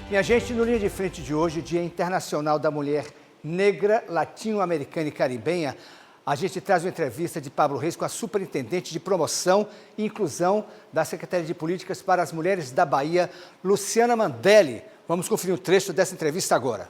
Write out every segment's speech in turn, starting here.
Minha gente, no Linha de Frente de hoje, Dia Internacional da Mulher Negra, Latino-Americana e Caribenha, a gente traz uma entrevista de Pablo Reis com a Superintendente de Promoção e Inclusão da Secretaria de Políticas para as Mulheres da Bahia, Luciana Mandelli. Vamos conferir um trecho dessa entrevista agora.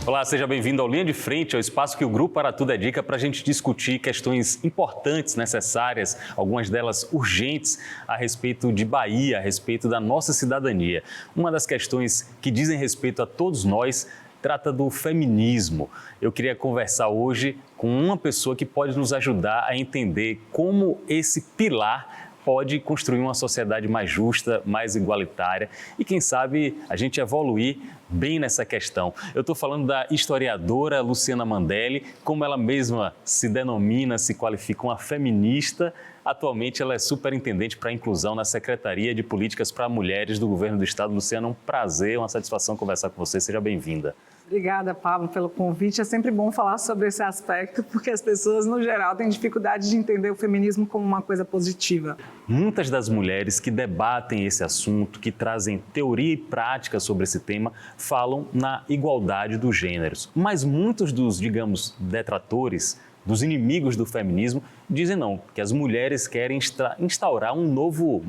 Olá, seja bem-vindo ao Linha de Frente, ao espaço que o Grupo Para Tudo é Dica para a gente discutir questões importantes, necessárias, algumas delas urgentes, a respeito de Bahia, a respeito da nossa cidadania. Uma das questões que dizem respeito a todos nós trata do feminismo. Eu queria conversar hoje com uma pessoa que pode nos ajudar a entender como esse pilar pode construir uma sociedade mais justa, mais igualitária e, quem sabe, a gente evoluir bem nessa questão. Eu estou falando da historiadora Luciana Mandelli, como ela mesma se denomina, se qualifica uma feminista. Atualmente ela é superintendente para a inclusão na Secretaria de Políticas para Mulheres do Governo do Estado. Luciana, um prazer, uma satisfação conversar com você. Seja bem-vinda. Obrigada, Pablo, pelo convite. É sempre bom falar sobre esse aspecto, porque as pessoas, no geral, têm dificuldade de entender o feminismo como uma coisa positiva. Muitas das mulheres que debatem esse assunto, que trazem teoria e prática sobre esse tema, falam na igualdade dos gêneros. Mas muitos dos, digamos, detratores, dos inimigos do feminismo, dizem não, que as mulheres querem instaurar um novo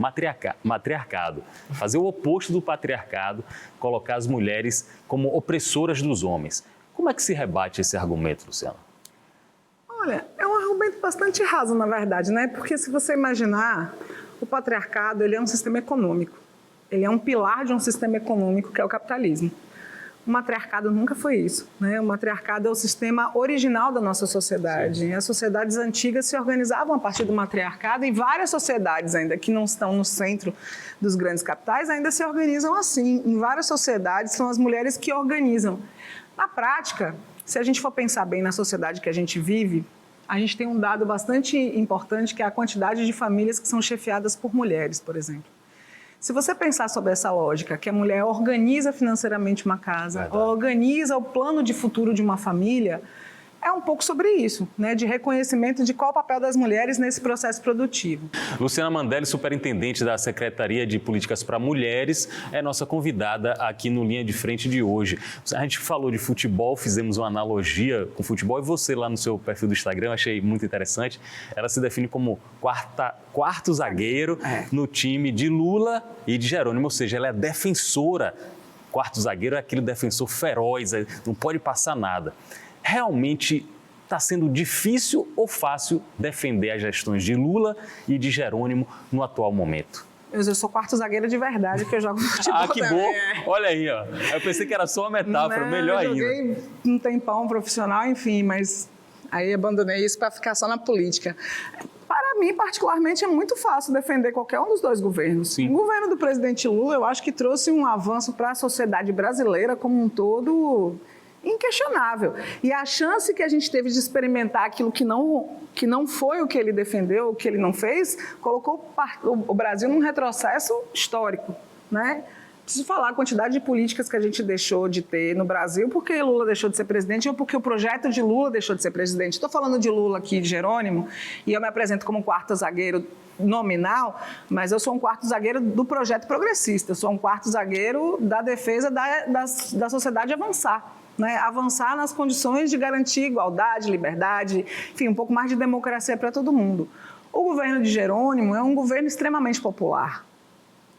matriarcado, fazer o oposto do patriarcado, colocar as mulheres como opressoras dos homens. Como é que se rebate esse argumento, Luciana? Olha, é um argumento bastante raso, na verdade, né? Porque se você imaginar, o patriarcado, ele é um sistema econômico. Ele é um pilar de um sistema econômico que é o capitalismo. O matriarcado nunca foi isso, né? O matriarcado é o sistema original da nossa sociedade. Sim. As sociedades antigas se organizavam a partir do matriarcado e várias sociedades ainda que não estão no centro dos grandes capitais ainda se organizam assim. Em várias sociedades são as mulheres que organizam. Na prática, se a gente for pensar bem na sociedade que a gente vive, a gente tem um dado bastante importante que é a quantidade de famílias que são chefiadas por mulheres, por exemplo. Se você pensar sobre essa lógica, que a mulher organiza financeiramente uma casa, organiza o plano de futuro de uma família, é um pouco sobre isso, né? De reconhecimento de qual o papel das mulheres nesse processo produtivo. Luciana Mandelli, superintendente da Secretaria de Políticas para Mulheres, é nossa convidada aqui no Linha de Frente de hoje. A gente falou de futebol, fizemos uma analogia com futebol e você lá no seu perfil do Instagram, eu achei muito interessante, ela se define como quarto zagueiro no time de Lula e de Jerônimo, ou seja, ela é defensora. Quarto zagueiro é aquele defensor feroz, não pode passar nada. Realmente está sendo difícil ou fácil defender as gestões de Lula e de Jerônimo no atual momento? Eu sou quarto zagueira de verdade, porque eu jogo futebol. Ah, que bom! Olha aí, ó. Eu pensei que era só uma metáfora, melhor ainda. Eu joguei um tempão profissional, enfim, mas aí abandonei isso para ficar só na política. Para mim, particularmente, é muito fácil defender qualquer um dos dois governos. Sim. O governo do presidente Lula, eu acho que trouxe um avanço para a sociedade brasileira como um todo inquestionável. E a chance que a gente teve de experimentar aquilo que não foi o que ele defendeu, o que ele não fez, colocou o Brasil num retrocesso histórico, né? Preciso falar a quantidade de políticas que a gente deixou de ter no Brasil porque Lula deixou de ser presidente ou porque o projeto de Lula deixou de ser presidente. Estou falando de Lula aqui, de Jerônimo, e eu me apresento como quarto zagueiro nominal, mas eu sou um quarto zagueiro do projeto progressista, eu sou um quarto zagueiro da defesa da sociedade avançar. Né, avançar nas condições de garantir igualdade, liberdade, enfim, um pouco mais de democracia para todo mundo. O governo de Jerônimo é um governo extremamente popular.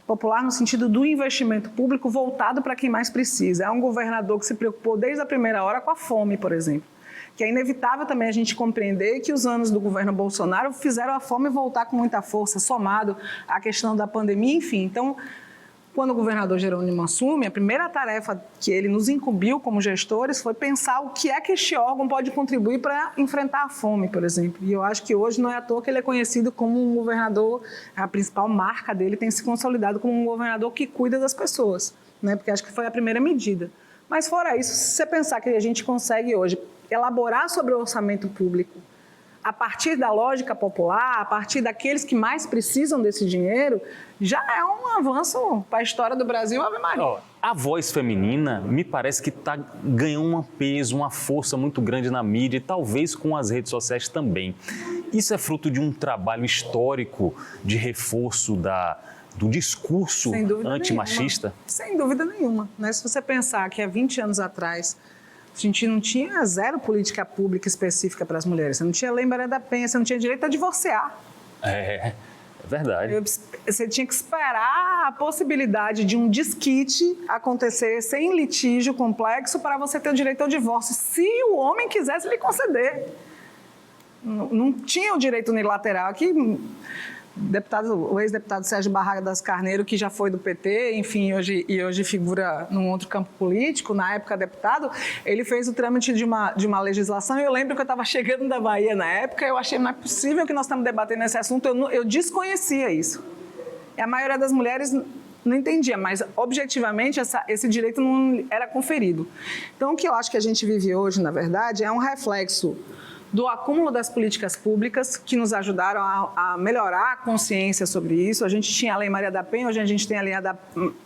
Popular no sentido do investimento público voltado para quem mais precisa. É um governador que se preocupou desde a primeira hora com a fome, por exemplo. Que é inevitável também a gente compreender que os anos do governo Bolsonaro fizeram a fome voltar com muita força, somado à questão da pandemia, enfim. Então, quando o governador Jerônimo assume, a primeira tarefa que ele nos incumbiu como gestores foi pensar o que é que este órgão pode contribuir para enfrentar a fome, por exemplo. E eu acho que hoje não é à toa que ele é conhecido como um governador, a principal marca dele tem se consolidado como um governador que cuida das pessoas, né? Porque acho que foi a primeira medida. Mas fora isso, se você pensar que a gente consegue hoje elaborar sobre o orçamento público a partir da lógica popular, a partir daqueles que mais precisam desse dinheiro, já é um avanço para a história do Brasil, Ave Maria. A voz feminina me parece que ganhando um peso, uma força muito grande na mídia e talvez com as redes sociais também. Isso é fruto de um trabalho histórico de reforço do discurso antimachista? Sem dúvida nenhuma. Né? Se você pensar que há 20 anos atrás a gente não tinha zero política pública específica para as mulheres, você não tinha Lei Maria da Penha, você não tinha direito a divorciar. É verdade. Você tinha que esperar a possibilidade de um desquite acontecer sem litígio complexo para você ter o direito ao divórcio, se o homem quisesse lhe conceder. Não tinha o direito unilateral. Aqui, o ex-deputado Sérgio Barradas Carneiro, que já foi do PT, enfim, hoje figura num outro campo político, na época deputado, ele fez o trâmite de uma legislação, e eu lembro que eu estava chegando da Bahia na época, eu achei, não é possível que nós estamos debatendo esse assunto, eu desconhecia isso. E a maioria das mulheres não entendia, mas objetivamente esse direito não era conferido. Então, o que eu acho que a gente vive hoje, na verdade, é um reflexo do acúmulo das políticas públicas que nos ajudaram a melhorar a consciência sobre isso. A gente tinha a Lei Maria da Penha, hoje a gente tem a lei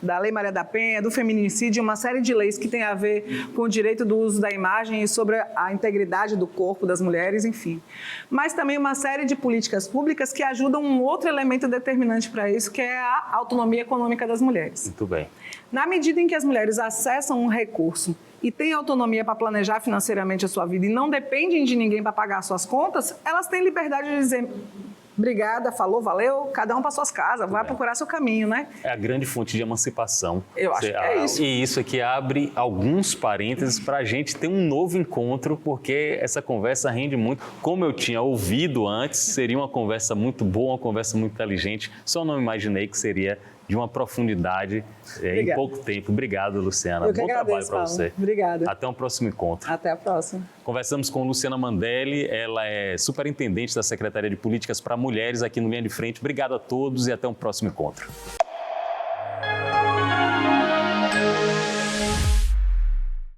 da Lei Maria da Penha, do feminicídio, uma série de leis que tem a ver com o direito do uso da imagem e sobre a integridade do corpo das mulheres, enfim. Mas também uma série de políticas públicas que ajudam um outro elemento determinante para isso, que é a autonomia econômica das mulheres. Muito bem. Na medida em que as mulheres acessam um recurso e têm autonomia para planejar financeiramente a sua vida e não dependem de ninguém para pagar suas contas, elas têm liberdade de dizer: obrigada, falou, valeu, cada um para suas casas, vai procurar seu caminho, né? É a grande fonte de emancipação. Eu acho que é isso. E isso aqui abre alguns parênteses para a gente ter um novo encontro, porque essa conversa rende muito. Como eu tinha ouvido antes, seria uma conversa muito boa, uma conversa muito inteligente, só não imaginei que seria de uma profundidade em pouco tempo. Obrigado, Luciana. Eu que Bom agradeço, trabalho para você. Obrigada. Até um próximo encontro. Até a próxima. Conversamos com Luciana Mandelli, ela é superintendente da Secretaria de Políticas para Mulheres aqui no Linha de Frente. Obrigado a todos e até um próximo encontro.